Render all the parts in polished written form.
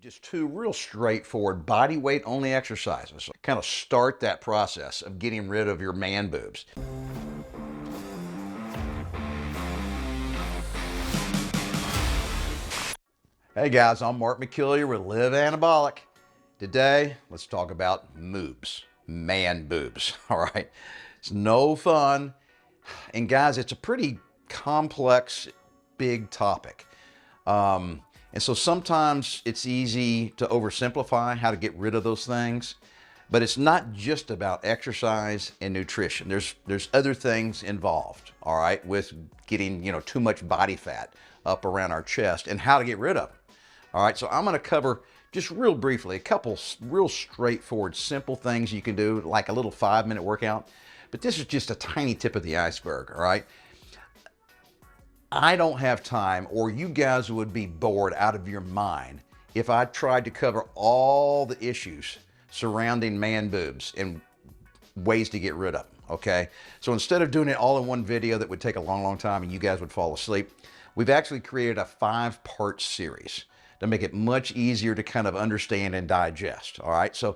Just two real straightforward body weight only exercises. Kind of start that process of getting rid of your man boobs. Hey guys, I'm Mark McKillier with Live Anabolic. Today, let's talk about moobs, man boobs, all right? It's no fun. And guys, it's a pretty complex, big topic. And so sometimes it's easy to oversimplify how to get rid of those things, but it's not just about exercise and nutrition. There's other things involved, all right, with getting, too much body fat up around our chest and how to get rid of it. All right, so I'm going to cover just real briefly a couple real straightforward, simple things you can do, like a little 5-minute workout. But this is just a tiny tip of the iceberg, all right? I don't have time, or you guys would be bored out of your mind if I tried to cover all the issues surrounding man boobs and ways to get rid of them, okay? So instead of doing it all in one video that would take a long, long time and you guys would fall asleep, we've actually created a 5-part series to make it much easier to kind of understand and digest, all right? So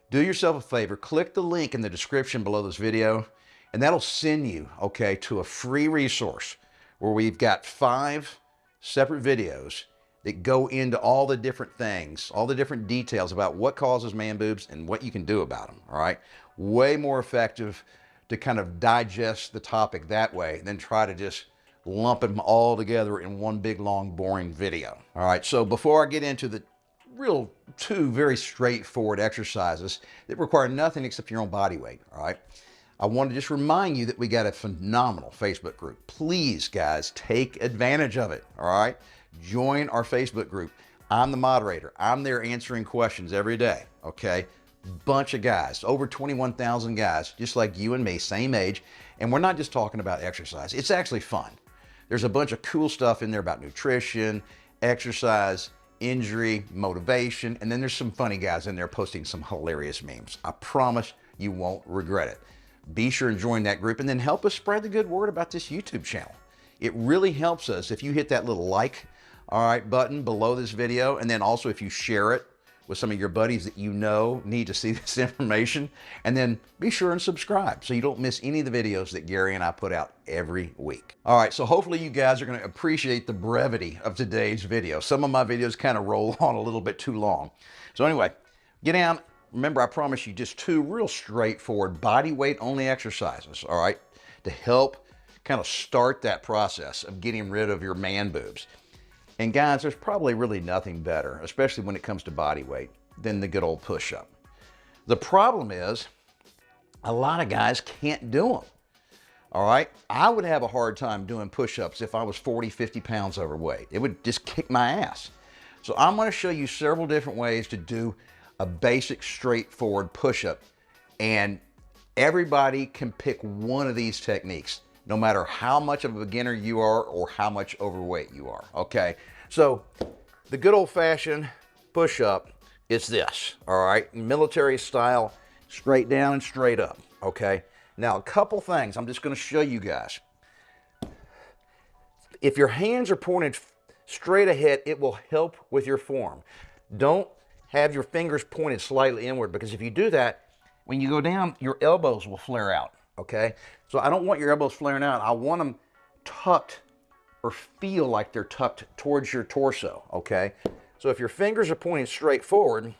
do yourself a favor, click the link in the description below this video, and that'll send you, okay, to a free resource where we've got 5 separate videos that go into all the different things, all the different details about what causes man boobs and what you can do about them, all right? Way more effective to kind of digest the topic that way than try to just lump them all together in one big, long, boring video. All right, so before I get into the real 2 very straightforward exercises that require nothing except your own body weight, all right? I want to just remind you that we got a phenomenal Facebook group. Please, guys, take advantage of it, all right? Join our Facebook group. I'm the moderator. I'm there answering questions every day, okay? Bunch of guys, over 21,000 guys, just like you and me, same age. And we're not just talking about exercise. It's actually fun. There's a bunch of cool stuff in there about nutrition, exercise, injury, motivation, and then there's some funny guys in there posting some hilarious memes. I promise you won't regret it. Be sure and join that group and then help us spread the good word about this YouTube channel. It really helps us if you hit that little like, all right, button below this video, and then also if you share it with some of your buddies that you know need to see this information, and then be sure and subscribe so you don't miss any of the videos that Gary and I put out every week. All right, so hopefully you guys are going to appreciate the brevity of today's video. Some of my videos kind of roll on a little bit too long. So anyway, get down. Remember, I promised you just 2 real straightforward body weight only exercises, all right, to help kind of start that process of getting rid of your man boobs. And guys, there's probably really nothing better, especially when it comes to body weight, than the good old push-up. The problem is a lot of guys can't do them, all right? I would have a hard time doing push-ups if I was 40, 50 pounds overweight. It would just kick my ass. So I'm going to show you several different ways to do a basic straightforward push-up, and everybody can pick one of these techniques no matter how much of a beginner you are or how much overweight you are, okay? So the good old-fashioned push-up is this, all right? Military style, straight down and straight up, okay? Now a couple things I'm just going to show you guys. If your hands are pointed straight ahead, it will help with your form. Don't have your fingers pointed slightly inward, because if you do that, when you go down, your elbows will flare out, okay? So I don't want your elbows flaring out. I want them tucked or feel like they're tucked towards your torso, okay? So if your fingers are pointing straight forward,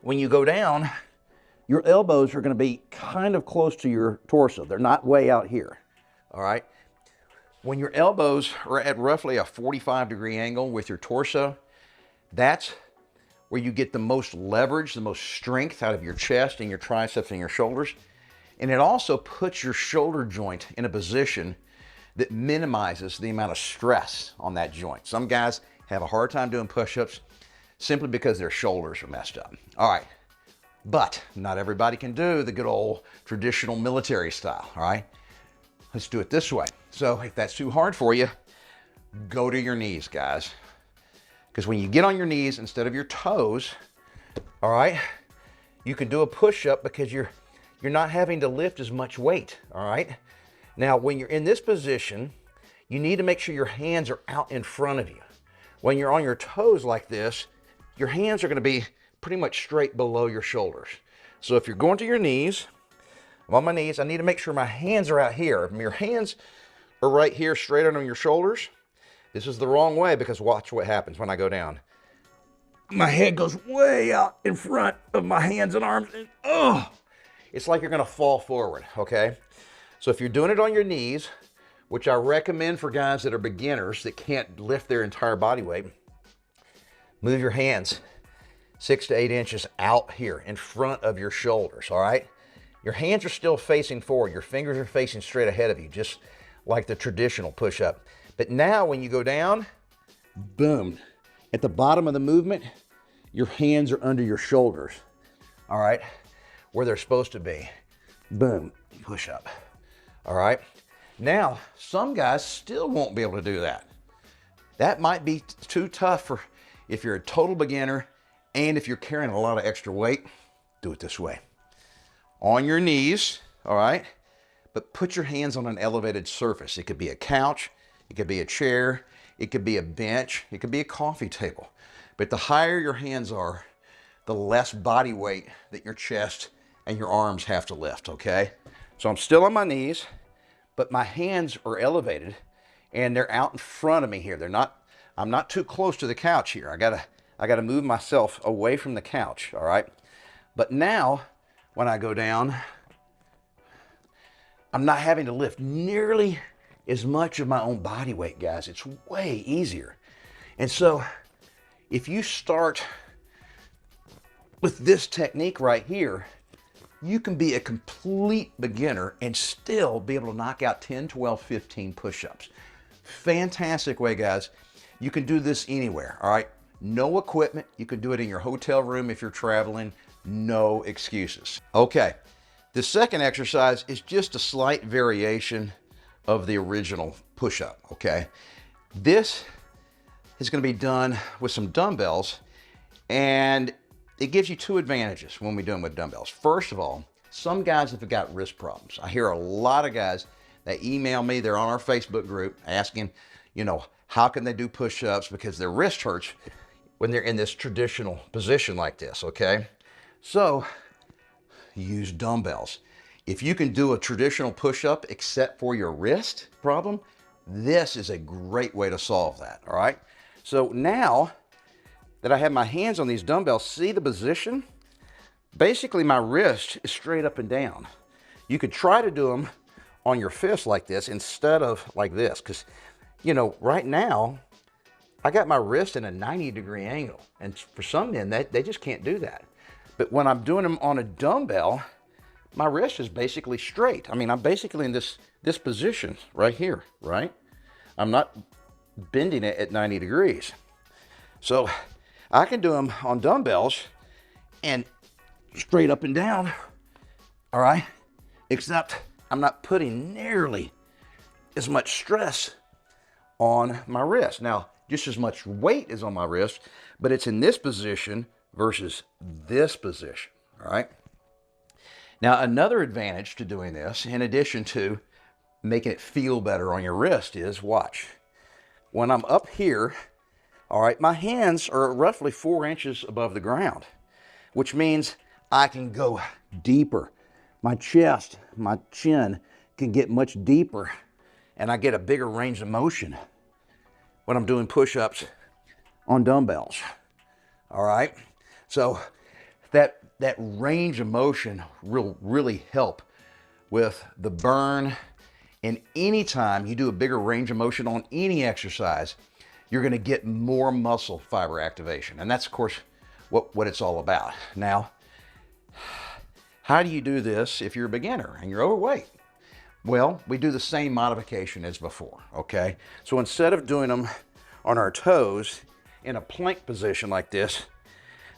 when you go down, your elbows are going to be kind of close to your torso. They're not way out here, all right? When your elbows are at roughly a 45-degree angle with your torso, that's where you get the most leverage, the most strength out of your chest and your triceps and your shoulders. And it also puts your shoulder joint in a position that minimizes the amount of stress on that joint. Some guys have a hard time doing push-ups simply because their shoulders are messed up. All right, but not everybody can do the good old traditional military style, all right? Let's do it this way. So if that's too hard for you, go to your knees, guys. Because when you get on your knees instead of your toes, all right, you can do a push-up because you're not having to lift as much weight, all right? Now, when you're in this position, you need to make sure your hands are out in front of you. When you're on your toes like this, your hands are going to be pretty much straight below your shoulders. So if you're going to your knees, I'm on my knees, I need to make sure my hands are out here. If your hands are right here straight under your shoulders, this is the wrong way, because watch what happens when I go down. My head goes way out in front of my hands and arms, and it's like you're going to fall forward, okay? So if you're doing it on your knees, which I recommend for guys that are beginners that can't lift their entire body weight, move your hands 6 to 8 inches out here in front of your shoulders, all right? Your hands are still facing forward. Your fingers are facing straight ahead of you, just like the traditional push-up. But now when you go down, boom, at the bottom of the movement, your hands are under your shoulders, all right? Where they're supposed to be. Boom, push up, all right? Now, some guys still won't be able to do that. That might be too tough for if you're a total beginner and if you're carrying a lot of extra weight. Do it this way. On your knees, all right? But put your hands on an elevated surface. It could be a couch, it could be a chair, it could be a bench, it could be a coffee table. But the higher your hands are, the less body weight that your chest and your arms have to lift, okay? So I'm still on my knees, but my hands are elevated and they're out in front of me here. I'm not too close to the couch here. I gotta move myself away from the couch, all right? But now, when I go down, I'm not having to lift nearly as much of my own body weight, guys. It's way easier. And so, if you start with this technique right here, you can be a complete beginner and still be able to knock out 10, 12, 15 push-ups. Fantastic way, guys. You can do this anywhere, all right? No equipment. You can do it in your hotel room if you're traveling. No excuses. Okay, the second exercise is just a slight variation of the original push-up, okay? This is going to be done with some dumbbells, and it gives you two advantages when we do them with dumbbells. First of all, some guys have got wrist problems. I hear a lot of guys that email me, they're on our Facebook group asking, you know, how can they do push-ups because their wrist hurts when they're in this traditional position like this, okay? So, use dumbbells. If you can do a traditional push-up except for your wrist problem, this is a great way to solve that, all right? So now that I have my hands on these dumbbells, see the position? Basically, my wrist is straight up and down. You could try to do them on your fist like this instead of like this, because, you know, right now, I got my wrist in a 90-degree angle, and for some men, they just can't do that. But when I'm doing them on a dumbbell, my wrist is basically straight. I mean, I'm basically in this position right here, right? I'm not bending it at 90 degrees. So I can do them on dumbbells and straight up and down, all right? Except I'm not putting nearly as much stress on my wrist. Now, just as much weight is on my wrist, but it's in this position versus this position, all right? Now, another advantage to doing this, in addition to making it feel better on your wrist, is watch. When I'm up here, all right, my hands are roughly 4 inches above the ground, which means I can go deeper. My chest, my chin can get much deeper, and I get a bigger range of motion when I'm doing push-ups on dumbbells, all right? So that range of motion will really help with the burn. And anytime you do a bigger range of motion on any exercise, you're gonna get more muscle fiber activation. And that's, of course, what it's all about. Now, how do you do this if you're a beginner and you're overweight? Well, we do the same modification as before, okay? So instead of doing them on our toes in a plank position like this,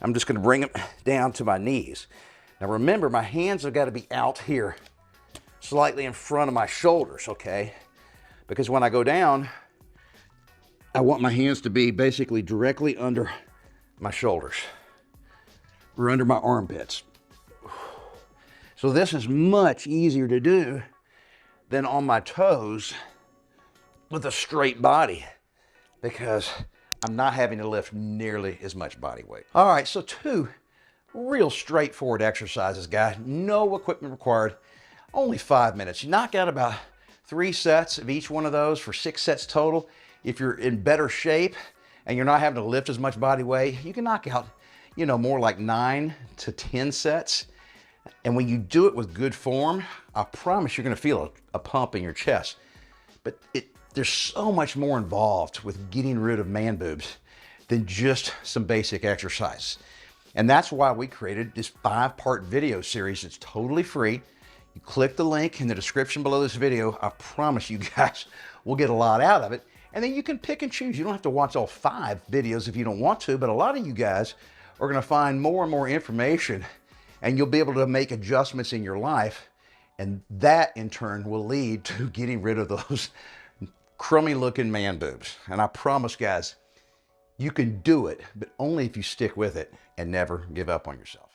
I'm just gonna bring them down to my knees. Now remember, my hands have gotta be out here, slightly in front of my shoulders, okay? Because when I go down, I want my hands to be basically directly under my shoulders or under my armpits. So this is much easier to do than on my toes with a straight body, because I'm not having to lift nearly as much body weight. All right, so 2 real straightforward exercises, guys. No equipment required, only 5 minutes. You knock out about 3 sets of each one of those for 6 sets total. If you're in better shape and you're not having to lift as much body weight, you can knock out, you know, more like 9 to 10 sets. And when you do it with good form, I promise you're gonna feel a pump in your chest. But there's so much more involved with getting rid of man boobs than just some basic exercise. And that's why we created this 5-part video series. It's totally free. You click the link in the description below this video. I promise you guys will get a lot out of it. And then you can pick and choose. You don't have to watch all 5 videos if you don't want to, but a lot of you guys are gonna find more and more information, and you'll be able to make adjustments in your life. And that in turn will lead to getting rid of those crummy looking man boobs. And I promise, guys, you can do it, but only if you stick with it and never give up on yourself.